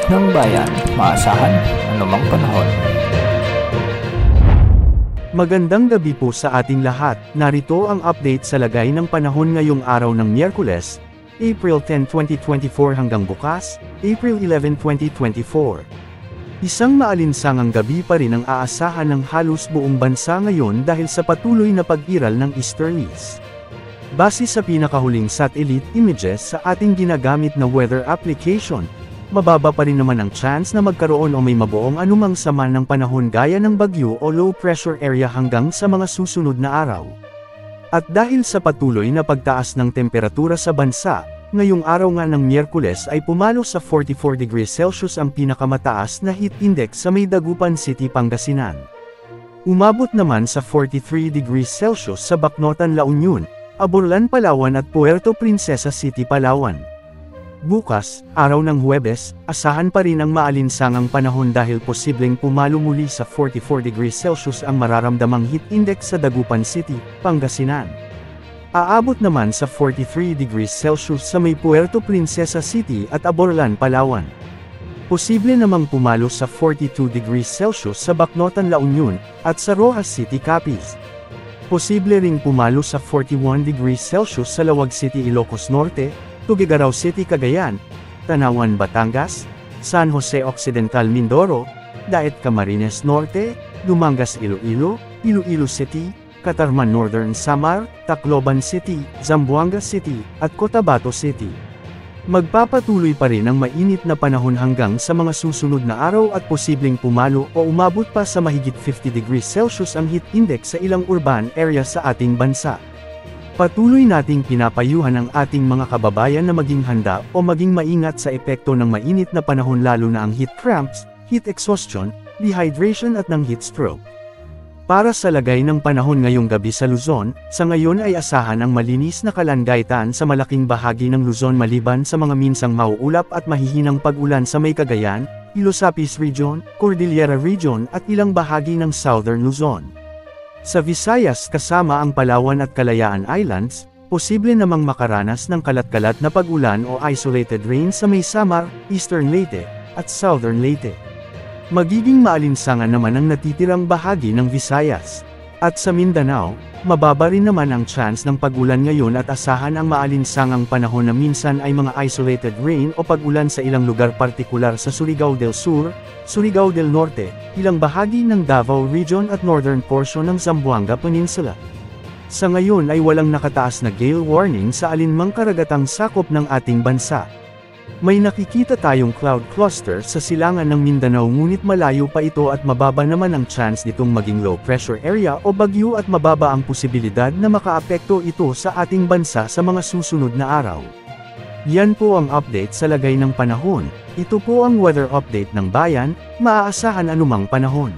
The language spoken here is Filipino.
ng bayan, maasahan anumang panahon. Magandang gabi po sa ating lahat. Narito ang update sa lagay ng panahon ngayong araw ng Miyerkules, April 10, 2024 hanggang bukas, April 11, 2024. Isang maalinsangang gabi pa rin ang aasahan ng halos buong bansa ngayon dahil sa patuloy na pag-iral ng easterlies. Base sa pinakahuling satellite images sa ating ginagamit na weather application, mababa pa rin naman ang chance na magkaroon o may mabuong anumang sama ng panahon gaya ng bagyo o low pressure area hanggang sa mga susunod na araw. At dahil sa patuloy na pagtaas ng temperatura sa bansa, ngayong araw nga ng Miyerkules ay pumalo sa 44 degrees Celsius ang pinakamataas na heat index sa may Dagupan City, Pangasinan. Umabot naman sa 43 degrees Celsius sa Bacnotan, La Union, Aborlan, Palawan at Puerto Princesa City, Palawan. Bukas, araw ng Huwebes, asahan pa rin ang maalinsangang panahon dahil posibleng pumalo muli sa 44 degrees Celsius ang mararamdamang heat index sa Dagupan City, Pangasinan. Aabot naman sa 43 degrees Celsius sa may Puerto Princesa City at Aborlan, Palawan. Posible namang pumalo sa 42 degrees Celsius sa Bacnotan, La Union, at sa Rojas City, Capiz. Posible ring pumalo sa 41 degrees Celsius sa Lawag City, Ilocos Norte, Tuguegarao City, Cagayan, Tanawan, Batangas, San Jose Occidental, Mindoro, Daet, Camarines Norte, Dumangas, Iloilo, Iloilo City, Catarman, Northern Samar, Tacloban City, Zamboanga City, at Cotabato City. Magpapatuloy pa rin ang mainit na panahon hanggang sa mga susunod na araw at posibleng pumalo o umabot pa sa mahigit 50 degrees Celsius ang heat index sa ilang urban area sa ating bansa. Patuloy nating pinapayuhan ang ating mga kababayan na maging handa o maging maingat sa epekto ng mainit na panahon lalo na ang heat cramps, heat exhaustion, dehydration at ng heat stroke. Para sa lagay ng panahon ngayong gabi sa Luzon, sa ngayon ay asahan ang malinis na kalangitan sa malaking bahagi ng Luzon maliban sa mga minsang mauulap at mahihinang pag-ulan sa may Cagayan, Ilocos Region, Cordillera Region at ilang bahagi ng Southern Luzon. Sa Visayas kasama ang Palawan at Kalayaan Islands, posible namang makaranas ng kalat-kalat na pag-ulan o isolated rain sa may Samar, Eastern Leyte, at Southern Leyte. Magiging maalinsangan naman ang natitirang bahagi ng Visayas. At sa Mindanao, mababa rin naman ang chance ng pag-ulan ngayon at asahan ang maalinsangang panahon na minsan ay mga isolated rain o pag-ulan sa ilang lugar partikular sa Surigao del Sur, Surigao del Norte, ilang bahagi ng Davao Region at northern portion ng Zamboanga Peninsula. Sa ngayon ay walang nakataas na gale warning sa alinmang karagatang sakop ng ating bansa. May nakikita tayong cloud cluster sa silangan ng Mindanao ngunit malayo pa ito at mababa naman ang chance nitong maging low pressure area o bagyo at mababa ang posibilidad na makaapekto ito sa ating bansa sa mga susunod na araw. Yan po ang update sa lagay ng panahon. Ito po ang weather update ng bayan, maaasahan anumang panahon.